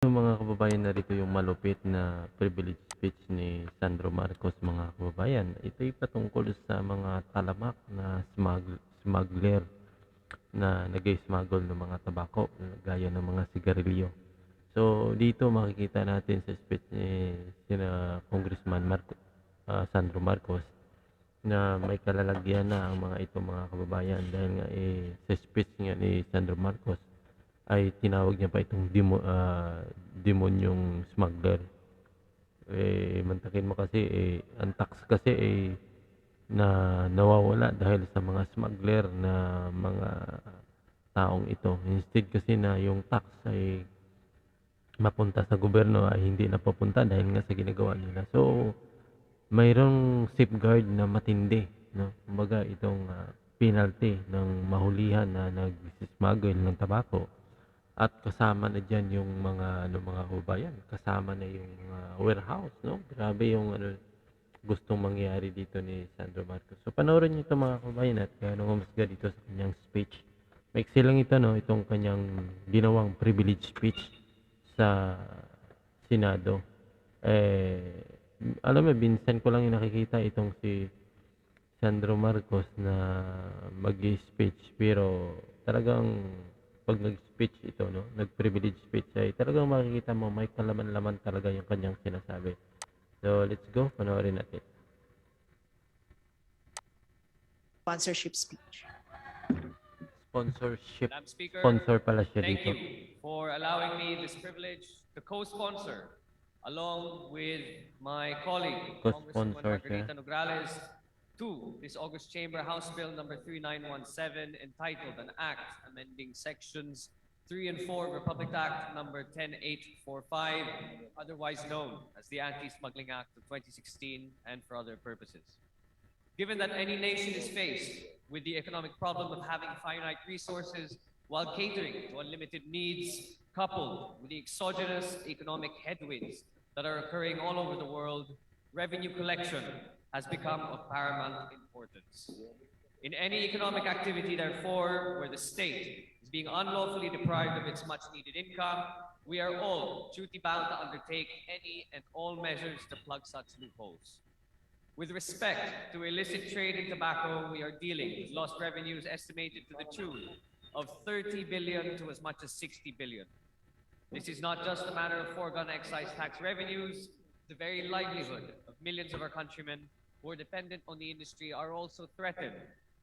Yung mga kababayan, narito yung malupit na privilege speech ni Sandro Marcos, mga kababayan. Ito'y patungkol sa mga talamak na smuggler na nag-smuggle ng mga tabako gaya ng mga sigarilyo. So dito makikita natin sa speech ni sina Congressman Sandro Marcos na may kalalagyan na ang mga ito, mga kababayan, dahil nga sa speech nga ni Sandro Marcos ay tinawag niya pa itong demonyong smuggler. Mantakin mo kasi ang tax kasi na nawawala dahil sa mga smuggler na mga taong ito. Instead kasi na yung tax ay mapunta sa gobyerno, ay hindi napapunta dahil nga sa ginagawa nila. So mayroong safeguard na matindi, no? Kumbaga itong penalty ng mahulihan na nag-smuggle ng tabako, at kasama na diyan yung mga mga kababayan, kasama na yung warehouse, no? Grabe yung gustong mangyari dito ni Sandro Marcos. So panoorin niyo ito, mga kababayan, at humusga dito sa kanyang speech. Maiksi lang ito, no? Itong kanyang ginawang privilege speech sa Senado. Alam mo, Vincent ko lang yung nakikita itong si Sandro Marcos na mag-speech, pero talagang pag nag-speech ito, no, nag-privilege speech, ay talagang makikita mo may kalaman-laman talaga yung kanyang sinasabi. So let's go, panoorin natin. Sponsorship speech. Sponsorship. Madam Speaker, Sponsor pala siya thank dito. you for allowing me this privilege to co-sponsor, along with my colleague, Congresswoman Co-sponsor siya. Margarita Nograles, to this August Chamber House Bill number 3917, entitled an Act amending sections 3 and 4 Republic Act number 10845, otherwise known as the Anti-Smuggling Act of 2016, and for other purposes. Given that any nation is faced with the economic problem of having finite resources while catering to unlimited needs, coupled with the exogenous economic headwinds that are occurring all over the world, revenue collection has become of paramount importance. In any economic activity, therefore, where the state is being unlawfully deprived of its much-needed income, we are all duty-bound to undertake any and all measures to plug such loopholes. With respect to illicit trade in tobacco, we are dealing with lost revenues estimated to the tune of 30 billion to as much as 60 billion. This is not just a matter of foregone excise tax revenues. The very livelihood of millions of our countrymen who are dependent on the industry are also threatened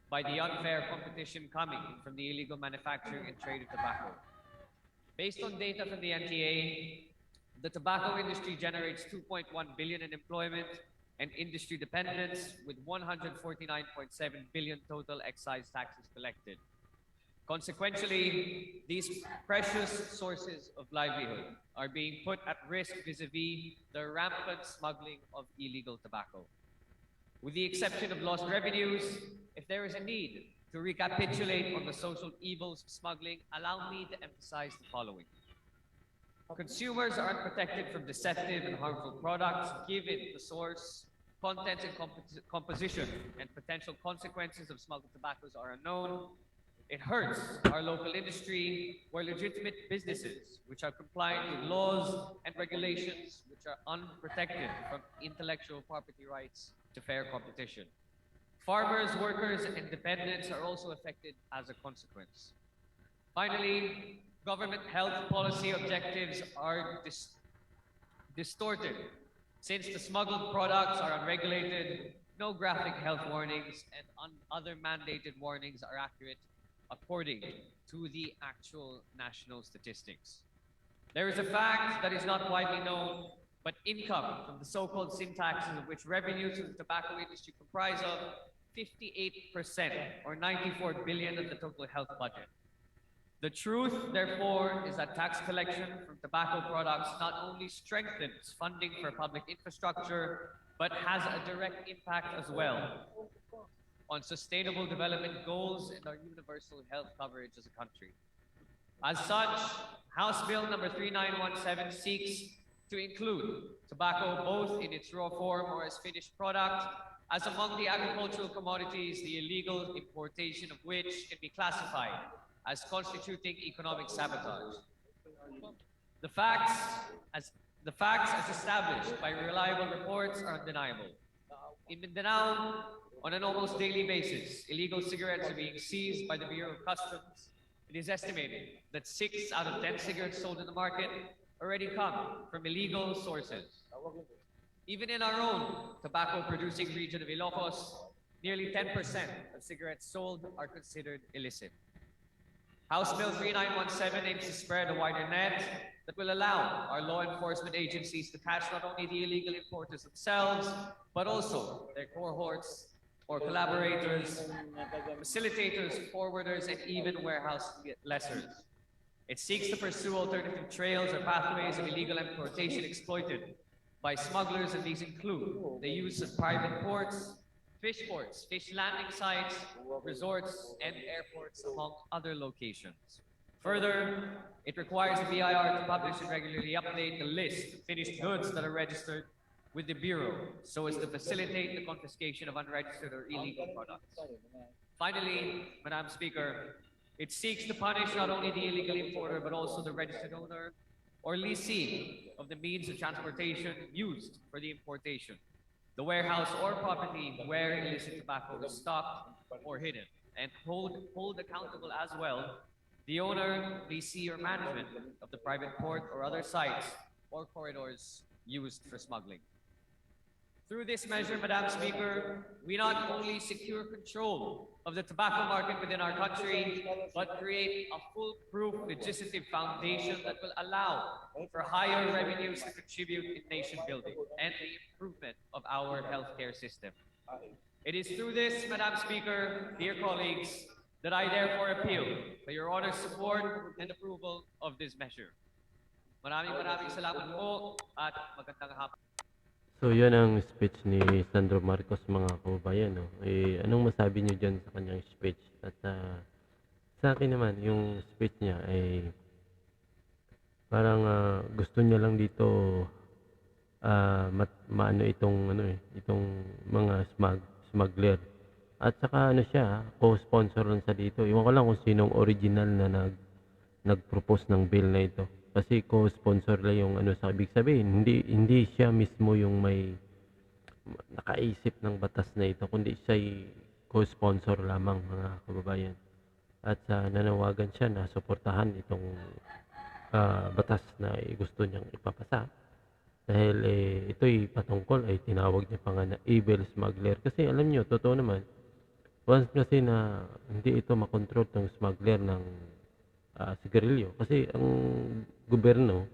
by the unfair competition coming from the illegal manufacturing and trade of tobacco. Based on data from the NTA, the tobacco industry generates 2.1 billion in employment and industry dependence, with 149.7 billion total excise taxes collected. Consequentially, these precious sources of livelihood are being put at risk vis-a-vis the rampant smuggling of illegal tobacco. With the exception of lost revenues, if there is a need to recapitulate on the social evils of smuggling, allow me to emphasize the following. Consumers are unprotected from deceptive and harmful products given the source, content, and composition, and potential consequences of smuggled tobaccos are unknown. It hurts our local industry, where legitimate businesses, which are compliant with laws and regulations, which are unprotected from intellectual property rights to fair competition. Farmers, workers, and dependents are also affected as a consequence. Finally, government health policy objectives are distorted. Since the smuggled products are unregulated, no graphic health warnings and other mandated warnings are accurate according to the actual national statistics. There is a fact that is not widely known, but income from the so-called sin taxes, of which revenues from the tobacco industry comprise of 58%, or 94 billion of the total health budget. The truth, therefore, is that tax collection from tobacco products not only strengthens funding for public infrastructure, but has a direct impact as well on sustainable development goals and our universal health coverage as a country. As such, House Bill number 3917 seeks to include tobacco both in its raw form or as finished product, as among the agricultural commodities, the illegal importation of which can be classified as constituting economic sabotage. The facts as the facts as established by reliable reports are undeniable. In Mindanao, on an almost daily basis, illegal cigarettes are being seized by the Bureau of Customs. It is estimated that 6 out of 10 cigarettes sold in the market already come from illegal sources. Even in our own tobacco-producing region of Ilocos, nearly 10% of cigarettes sold are considered illicit. House Bill 3917 aims to spread a wider net that will allow our law enforcement agencies to catch not only the illegal importers themselves, but also their cohorts or collaborators, facilitators, forwarders, and even warehouse lessors. It seeks to pursue alternative trails or pathways of illegal importation exploited by smugglers, and these include the use of private ports, fish landing sites, resorts, and airports, among other locations. Further, it requires the BIR to publish and regularly update the list of finished goods that are registered with the Bureau so as to facilitate the confiscation of unregistered or illegal products. Finally, Madam Speaker, it seeks to punish not only the illegal importer but also the registered owner or lessee of the means of transportation used for the importation, the warehouse or property where illicit tobacco is stocked or hidden, and hold accountable as well the owner, lessee, or management of the private port or other sites or corridors used for smuggling. Through this measure, Madam Speaker, we not only secure control of the tobacco market within our country, but create a foolproof legislative foundation that will allow for higher revenues to contribute in nation building and the improvement of our healthcare system. It is through this, Madam Speaker, dear colleagues, that I therefore appeal for your honor's support and approval of this measure. Maraming salamat po at magandang hapon. So, yun ang speech ni Sandro Marcos, mga kababayan, no? Eh, anong masabi niyo dyan sa kanyang speech? At sa akin naman, yung speech niya ay parang gusto niya lang dito maano itong itong mga smuggler. At saka ano siya, co-sponsor lang sa dito. Iwan ko lang kung sinong original na nag-propose ng bill na ito. Kasi co-sponsor lang yung sa ibig sabihin, hindi siya mismo yung may nakaisip ng batas na ito, kundi siya ay co-sponsor lamang, mga kababayan. At nanawagan siya na suportahan itong batas na gusto niyang ipapasa. Dahil ito'y patungkol ay tinawag niya pa nga na evil smuggler. Kasi alam niyo, totoo naman, once kasi na hindi ito makontrol ng smuggler ng sigarilyo. Kasi ang gobyerno,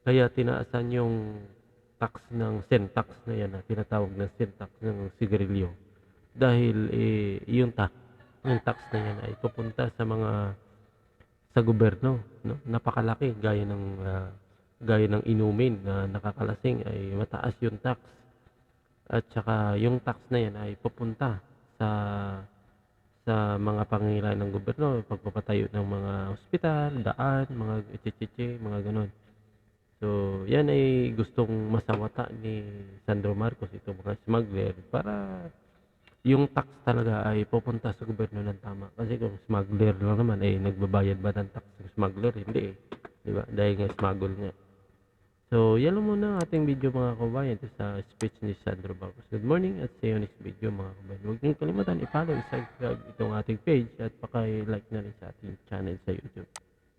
kaya tinaasan yung tax ng sin tax na yan, na tinatawag ng sin tax ng sigarilyo. Dahil yung tax na yan ay pupunta sa gobyerno, no? Napakalaki, gaya ng inumin na nakakalasing ay mataas yung tax. At saka yung tax na yan ay pupunta sa mga pangangailangan ng gobyerno, pagpapatayo ng mga ospital, daan, mga chichichi, mga ganon. So, yan ay gustong masawata ni Sandro Marcos, itong mga smuggler, para yung tax talaga ay pupunta sa gobyerno ng tama. Kasi kung smuggler lang naman, nagbabayad ba ng tax ng smuggler? Hindi Diba? Dahil nga smuggle nga. So, yan lang muna ang ating video, mga kabayan, sa speech ni Sandro Marcos. Good morning at see you next video, mga kabayan. Huwag niyong kalimutan i-follow, i-subscribe itong ating page at paki-like na rin sa ating channel sa YouTube.